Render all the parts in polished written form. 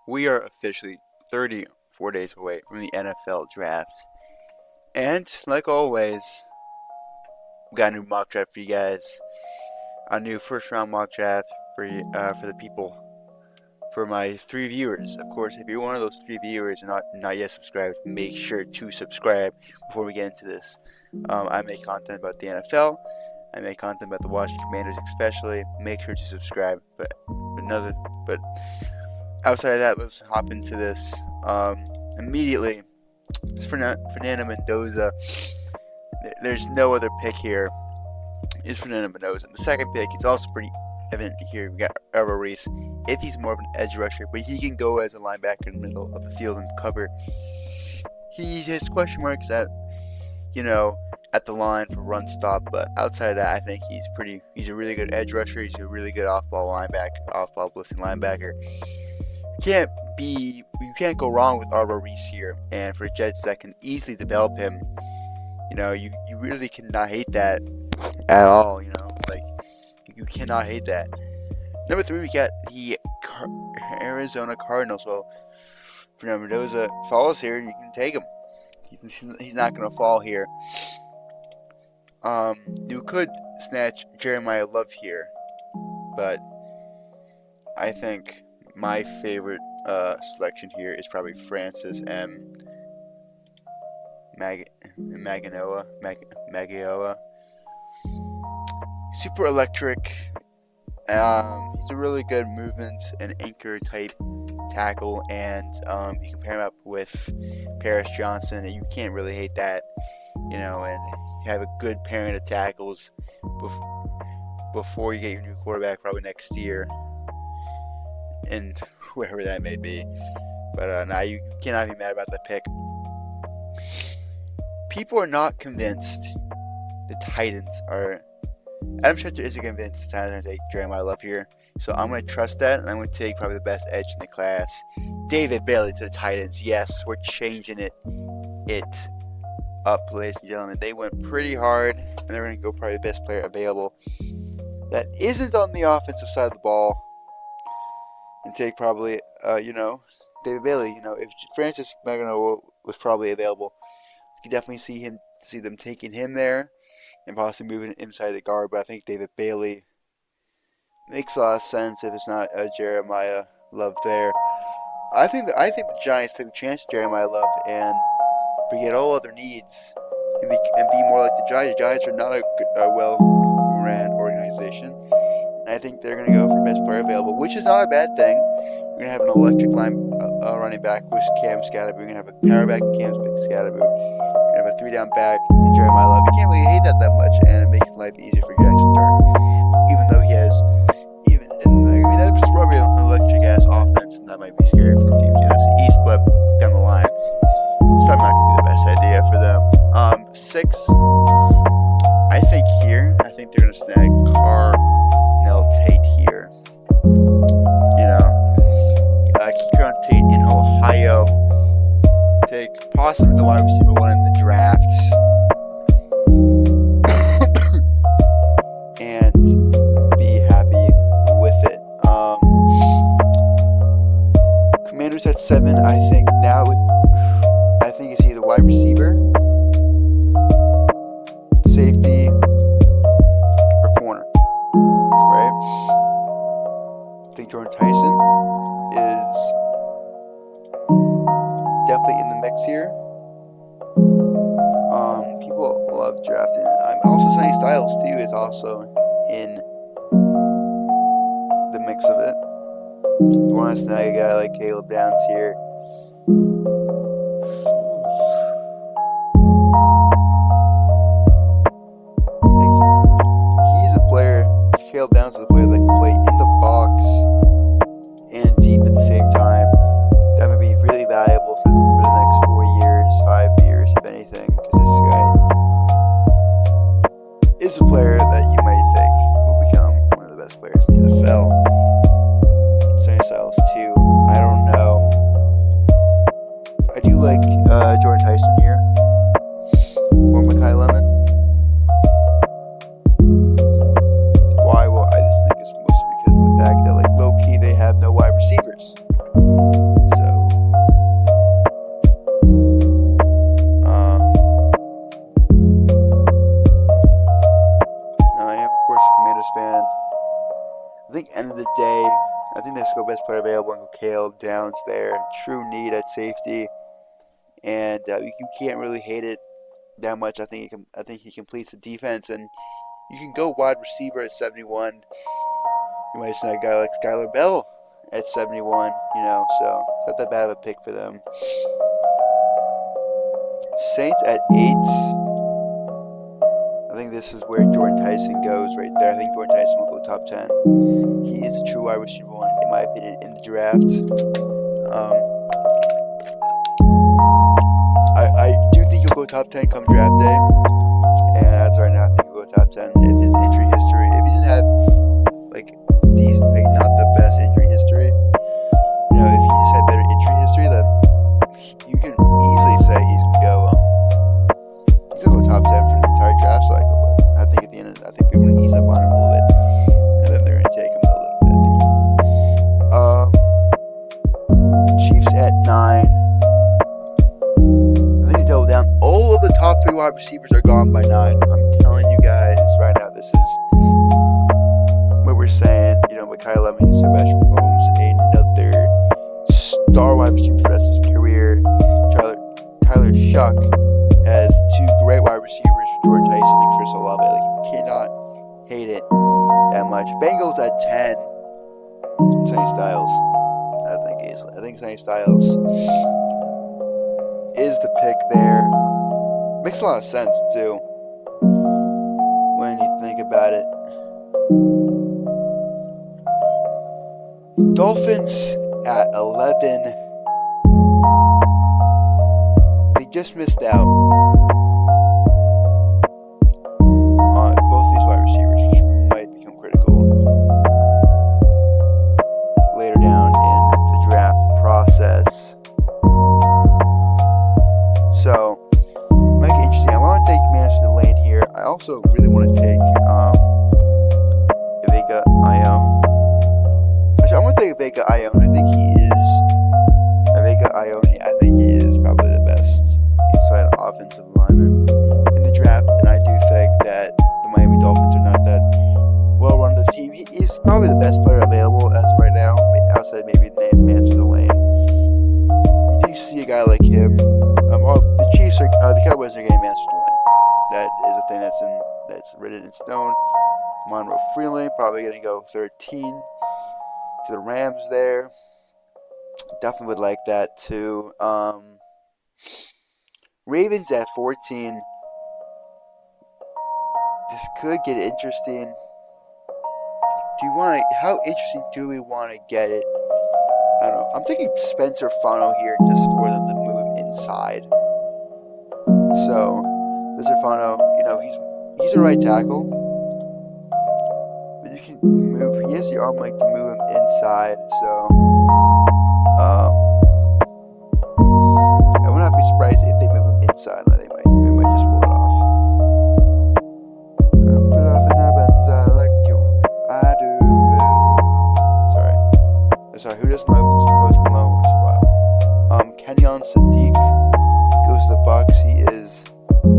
We are officially 34 days away from the NFL draft. And like always, we got a new mock draft for you guys. A new first round mock draft for the people. For my 3 viewers. Of course, if you're one of those 3 viewers and not yet subscribed, make sure to subscribe before we get into this. I make content about the NFL. I make content about the Washington Commanders especially. Make sure to subscribe. But outside of that, let's hop into this. Immediately, it's Fernando Mendoza. There's no other pick here. It's Fernando Mendoza. The second pick is also pretty evident here. We got Alvaro Reese. If he's more of an edge rusher, but he can go as a linebacker in the middle of the field and cover. He has question marks at the line for run stop, but outside of that, I think he's a really good edge rusher. He's a really good off-ball blitzing linebacker. You can't go wrong with Alvaro Reese here, and for Jets that can easily develop him, you really cannot hate that at all. You cannot hate that. Number 3, we got the Arizona Cardinals. Well, Fernando Mendoza falls here, you can take him. He's not going to fall here. You could snatch Jeremiah Love here, but I think my favorite selection here is probably Francis M. Magioa. Super electric. He's a really good movement and anchor type tackle, and you can pair him up with Paris Johnson, and you can't really hate that, and you have a good pairing of tackles before you get your new quarterback probably next year, and whoever that may be. But now you cannot be mad about that pick. People are not convinced the Titans are. Adam Schefter isn't convinced the Titans are going to take Jeremiah Love here, so I'm going to trust that, and I'm going to take probably the best edge in the class, David Bailey to the Titans. Yes, we're changing it up, ladies and gentlemen. They went pretty hard, and they're going to go probably the best player available that isn't on the offensive side of the ball, and take probably, David Bailey. If Francis Maganoa was probably available, you could definitely see them taking him there and possibly moving inside the guard, but I think David Bailey makes a lot of sense if it's not Jeremiah Love there. I think the Giants take a chance at Jeremiah Love and forget all other needs and be more like the Giants. The Giants are not a well-ran organization, and I think they're going to go for best player available, which is not a bad thing. We're going to have an electric running back with Cam Scatterby. We're going to have a power back in Cam Scatterby. We're going to have a 3-down back in Jeremiah Love. You can't really hate that much, and it makes life easier for Jackson Dart. Even though he has, that's probably an electric ass offense, and that might be scary for teams in the NFC East, but down the line, it's probably not going to be the best idea for them. 6, I think they're going to snag Carnell Tate here. Keep on Tate in Ohio. Take possibly the wide receiver 1 in the draft. And be happy with it. Commanders at 7, I think it's either wide receiver, safety, or corner. Right? I think Jordan Tyson is definitely in the mix here. People love drafting. I'm also saying Styles too is also in the mix of it. You want to snag a guy like Caleb Downs here. Caleb Downs is a player that can play in the box and deep at the same time. That would be really valuable for the next 4 years, 5 years, if anything, because this guy is a player that you might think will become one of the best players in the NFL. Sonny Styles too. I don't know. I do like Jordan Tyson here. Or Mekhi Lemon. Why? Well, I just think it's mostly because of the fact that, low-key, they have no wide receivers. one Kale Downs there. True need at safety, and you can't really hate it that much. I think he completes the defense, and you can go wide receiver at 71. You might see a guy like Skylar Bell at 71. So it's not that bad of a pick for them. Saints at 8. I think this is where Jordan Tyson goes right there. I think Jordan Tyson will go top 10. He is a true wide receiver one, in my opinion, in the draft. I do think he'll go top 10 come draft day. And that's right now, I think he'll go top 10. If his injury history, if he didn't have, not the best injury history, if he just had better injury history, then you can easily say he's going to go top 10 for the entire draft cycle. But I think at the end, I think people are going to ease up on him a little bit, and then they're going to take him a little bit at the end. Chiefs at 9. I think they double down. All of the top 3 wide receivers are gone by 9. I'm telling you guys right now, this is what we're saying. With Kyle Lemming and Sebastian Mahomes, another star wide receiver for the rest of his career. Tyler Shuck has 2 great wide receivers for Jordan Tyson and Chris Olave. You cannot hate it that much. Bengals at 10. Sonny Styles. I think Sonny Styles is the pick there. Makes a lot of sense too when you think about it. Dolphins at 11. They just missed out on both these wide receivers, which might become critical later down in the draft process. So, make it interesting. I want to take Master Lane here. I also really want to take Vega Ione. Actually, I'm going to take Vega Ione. I think he is probably the best inside offensive lineman in the draft, and I do think that the Miami Dolphins are not that well run the team. He is probably the best player available as of right now, outside maybe the name Master Lane. You do see a guy like him. The Chiefs are the Cowboys are getting Master Lane. That is a thing that's written in stone. Monroe Freeland probably going to go 13 to the Rams there. Definitely would like that too. Ravens at 14. This could get interesting. How interesting do we want to get it? I don't know. I'm thinking Spencer Fano here just for them to move him inside. So, Spencer Fano, he's a right tackle. But you can move, he has the arm length to move him inside, so I would not be surprised if they move him inside. They might just pull it off. Pull it off and happens like you. I do. Sorry, who doesn't know Post Malone once in a while? Kenyon Sadiq goes to the Bucks. He is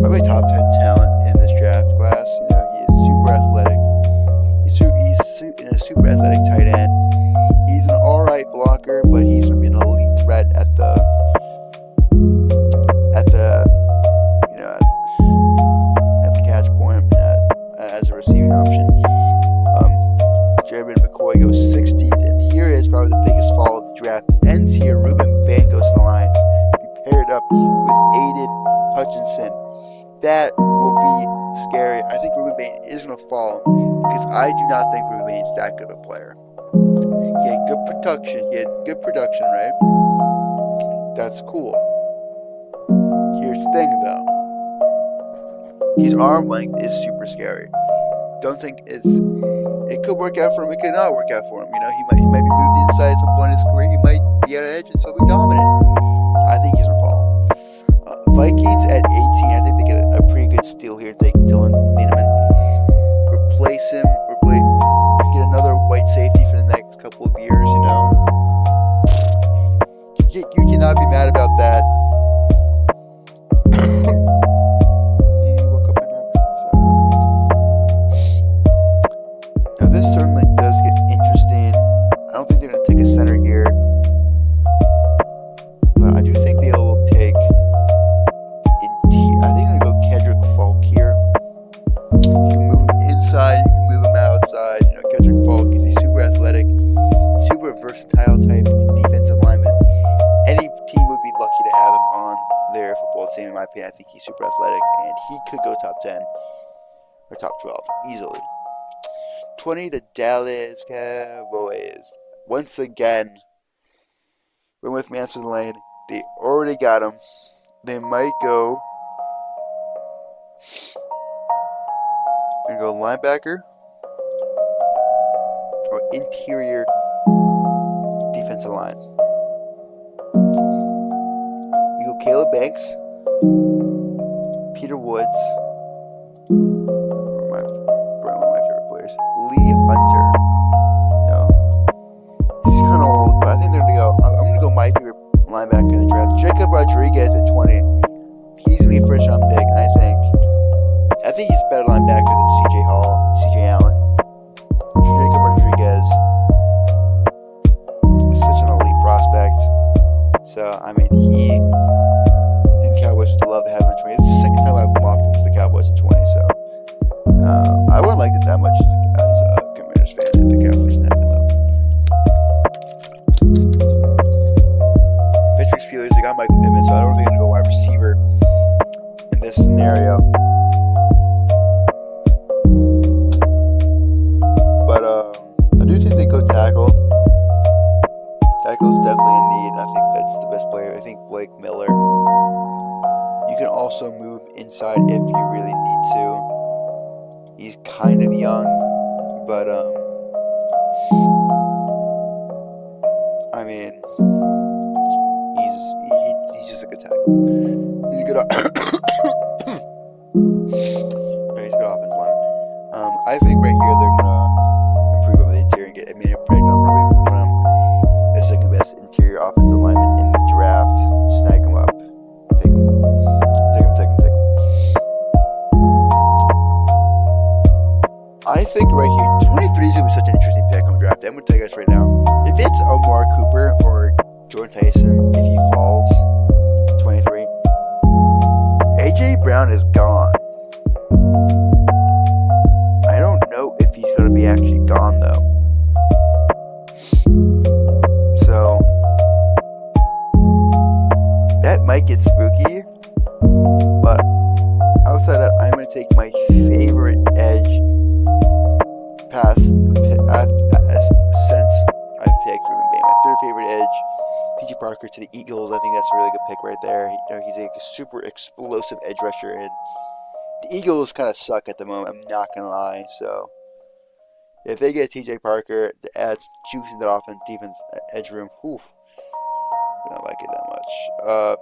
probably top 10 talent in this draft class. He is super athletic. He's in a super athletic tight end. He's an alright blocker, but he's going to be an elite threat at the catch point as a receiving option. Jeremy McCoy goes 16th, and here is probably the biggest fall of the draft. It ends here. Ruben Bain goes to the Lions. He paired up with Aiden Hutchinson. That will be scary. I think Ruben Bain is going to fall because I do not think Ruben Bain is that good of a player. He had good production. Right? That's cool. Here's the thing, though. His arm length is super scary. Don't think it could work out for him. It could not work out for him. He might be moved inside at some point in his career. He might be at edge and still be dominant. I think he's gonna fall. Vikings at 18. I think they get a pretty good steal here. Take Dylan Miniman, replace him, get another white safety for the next couple of years. You cannot be mad about that. Now this certainly does get interesting. I don't think they're going to take a center here. my opinion. I think he's super athletic, and he could go top 10 or top 12 easily. 20, the Dallas Cowboys. Once again, we're with Manson Lane. They already got him. They might go. They're going to go linebacker or interior defensive line. You go Caleb Banks, Peter Woods, one of my favorite players, Lee Hunter. No, he's kind of old, but I think they're going to go. I'm going to go my favorite linebacker in the draft, Jacob Rodriguez at 20. He's going to be a first round pick, and I think he's a better linebacker than C.J. Hall, C.J. Allen. Jacob Rodriguez is such an elite prospect. So, I mean, the Cowboys would love to have him at 20. It's the second time I've mocked him to the Cowboys at 20, so I wouldn't like it that much as a Commanders fan if the Cowboys snapped him up. Pittsburgh Steelers, they got Michael Pittman, so I don't think they're going to go wide receiver in this scenario. But I do think they go tackle. Tackle's definitely a need. I think that's the best player. I think Blake Miller. You can also move inside if you really need to. He's kind of young, but I mean, he's just a good tackle. He's a good. He's a good offensive line. I think right here they're gonna improve on the interior and get Emmanuel Pregnon, probably the second best interior offensive lineman in the draft. Snag him up. Take him. I think right here, 23 is going to be such an interesting pick on draft day. I'm going to tell you guys right now. If it's Omar Cooper or Jordan Tyson, if he falls 23, A.J. Brown is gone. I don't know if he's going to be actually gone, though. So, that might get spooky. But outside that, I'm going to take my favorite edge since I've picked Ruben Bain. My third favorite edge, T.J. Parker to the Eagles. I think that's a really good pick right there. He's a super explosive edge rusher, and the Eagles kind of suck at the moment. I'm not gonna lie. So if they get T.J. Parker, that adds juice in that offense, defense, edge room. Whew, I don't like it that much.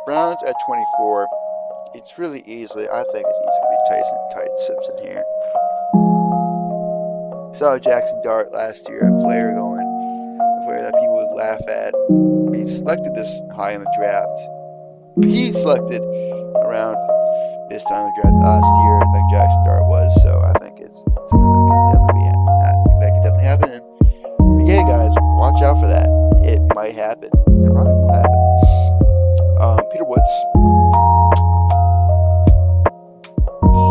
Browns at 24. It's really easily. I think it's easy to be Tyson Simpson here. Saw Jackson Dart last year, a player that people would laugh at. Being selected this high in the draft. He selected around this time of the draft last year, like Jackson Dart was. So I think it's something that could definitely happen. And yeah, guys, watch out for that. It might happen. It probably will happen. Peter Woods.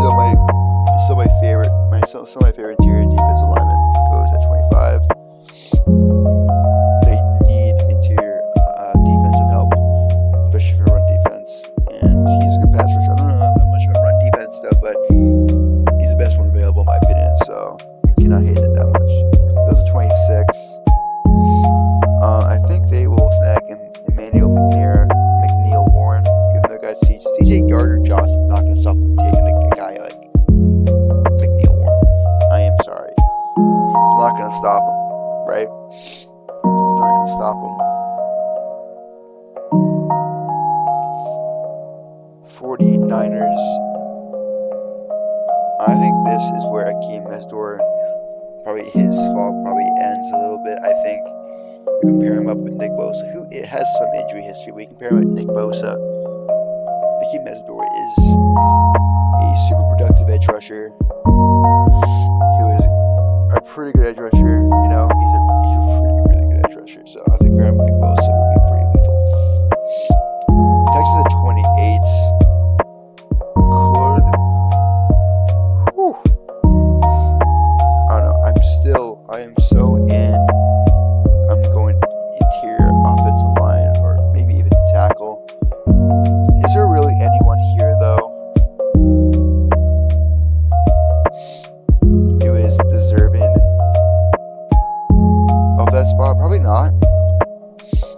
Still my favorite interior defensive lineman goes at 25. They need interior defensive help, especially for run defense. And he's a good pass rusher. I don't know that much about run defense though, but he's the best one available in my opinion. So you cannot hate it that much. Goes at 26. I think they will snag Emmanuel McNeil Warren, even though guys CJ Gardner Johnson's not going to stop them taking a guy like McNeil Warren. I am sorry. It's not going to stop him, right? It's not going to stop him. 49ers. I think this is where Akeem Mesdor, probably his fall probably ends a little bit. I think you compare him up with Nick Bosa, who it has some injury history. We compare him with Nick Bosa. Akeem Mesdor is a super productive edge rusher. A pretty good edge rusher, you know, he's a really good edge rusher. So I think Graham Bosa will be pretty lethal. Texas at 28 could. Whew, I don't know. I am so in. I'm going interior offensive line or maybe even tackle. Is there really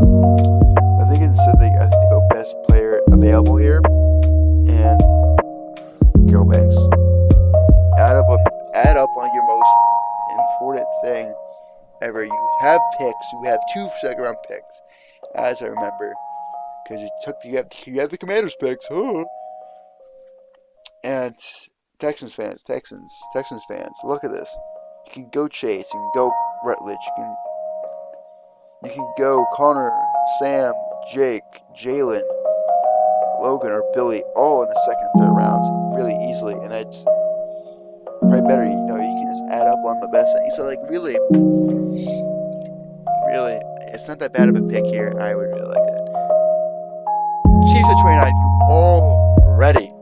I think I think they go best player available here, and Carol Banks. Add up on your most important thing ever. You have picks. You have 2 second-round picks, as I remember, because you have the Commanders picks. Huh? And Texans fans, look at this. You can go Chase. You can go Rutledge. You can go Connor, Sam, Jake, Jalen, Logan, or Billy, all in the second and third rounds, really easily, and that's probably better. You can just add up on the best thing. So, like, really, it's not that bad of a pick here. I would really like that. Chiefs at 29, you already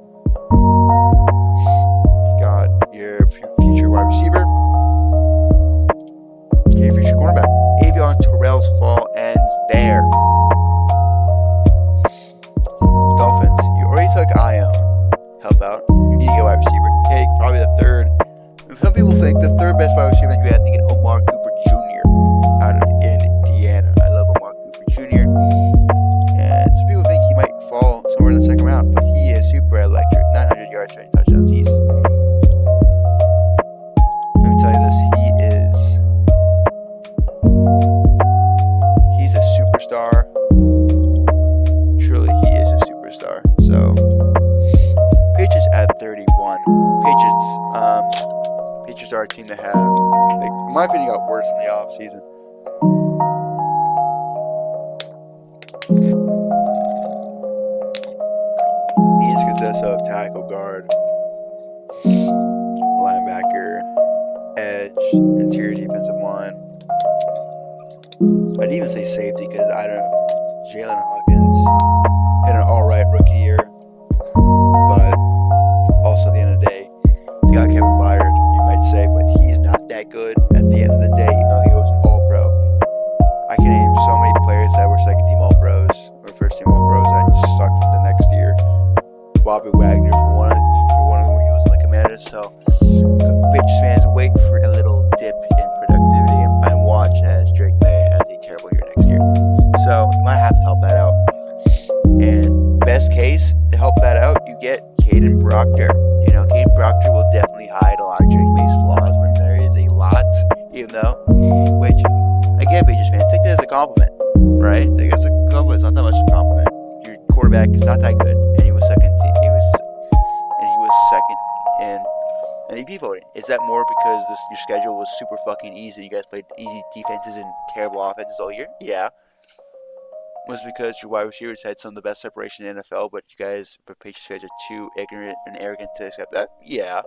got your future wide receiver, your future cornerback. Avion Terrell's fall ends there. Dolphins, you already took Ione. Help out. You need to get wide receiver. Take probably the third. Some people think the third best wide receiver you have to get Omar Cooper Jr. out of Indiana. I love Omar Cooper Jr. And some people think he might fall somewhere in the second round, but he is super electric. 900 yards, 20 touchdowns. Let me tell you this. He's a superstar. Truly, he is a superstar. So, Patriots at 31. Patriots are a team to have. In my opinion, got worse in the offseason. Needs consist of tackle, guard, linebacker, edge, interior defensive line. I'd even say safety because I don't know. Jalen Hawkins had an alright rookie year, but also at the end of the day, they got Kevin Byard, you might say, but he's not that good at the end of the day, even though he was an all-pro. I can name so many players that were second-team all-pros or first-team all-pros that just sucked the next year. Bobby Wagner for one of whom he was like a Commanders. So Patriots fans, wait for a little dip in productivity and watch as Drake May has a terrible year next year. So you might have to help that out. And best case, to help that out, you get Caden Proctor. Caden Proctor will definitely hide a lot of Drake May's flaws when there is a lot, even though, which, again, Patriots fans, take that as a compliment, right? Take it as a compliment. It's not that much of a compliment. Your quarterback is not that good, and he was second in MVP voting. Is that more because your schedule was super fucking easy? You guys played easy defenses and terrible offenses all year? Yeah. Was because your wide receivers had some of the best separation in the NFL, but Patriots fans are too ignorant and arrogant to accept that? Yeah.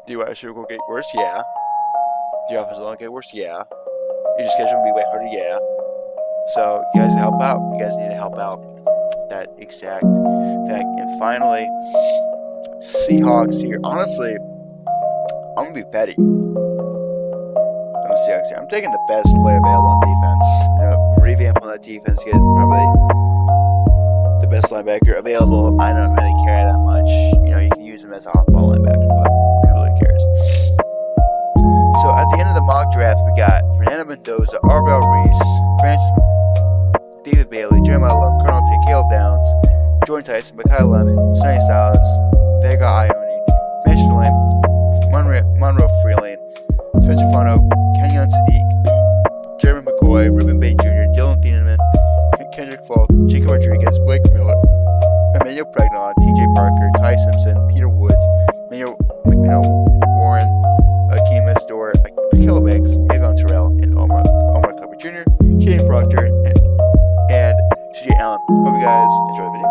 Do your wide receivers get worse? Yeah. Do your offensive line get worse? Yeah. Your schedule will be way harder? Yeah. So you guys help out. You guys need to help out that exact fact. And finally, Seahawks here. Honestly, I'm gonna be petty. I'm taking the best player available on defense. Revamp on that defense, get probably the best linebacker available. I don't really care that much. You can use him as a off-ball linebacker, but who really cares? So at the end of the mock draft, we got Fernando Mendoza, Arvell Reese, Francis, David Bailey, Jeremiah Love, Colonel Tate, Caleb Downs, Jordan Tyson, Mekhi Lemon, Sonny Styles, Vega Ione, Mason Lamb, Monroe Freeland, Spencer Fano, Kenyon Sadiq, Jeremy McCoy, Ruben Bay Jr., Dylan Thieneman, Kendrick Falk, Jacob Rodriguez, Blake Miller, Emmanuel Pregnon, TJ Parker, Ty Simpson, Peter Woods, Emmanuel Warren, Akeem Estor, Michaela Banks, Avion Terrell, and Omar Cooper Jr., Caden Proctor, and CJ Allen. Hope you guys enjoy the video.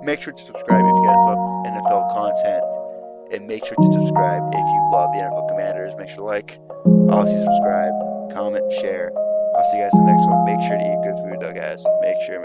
Make sure to subscribe if you guys love NFL content. And make sure to subscribe if you love the NFL Commanders. Make sure to like, obviously subscribe, comment, share. I'll see you guys in the next one. Make sure to eat good food though, guys. Make sure.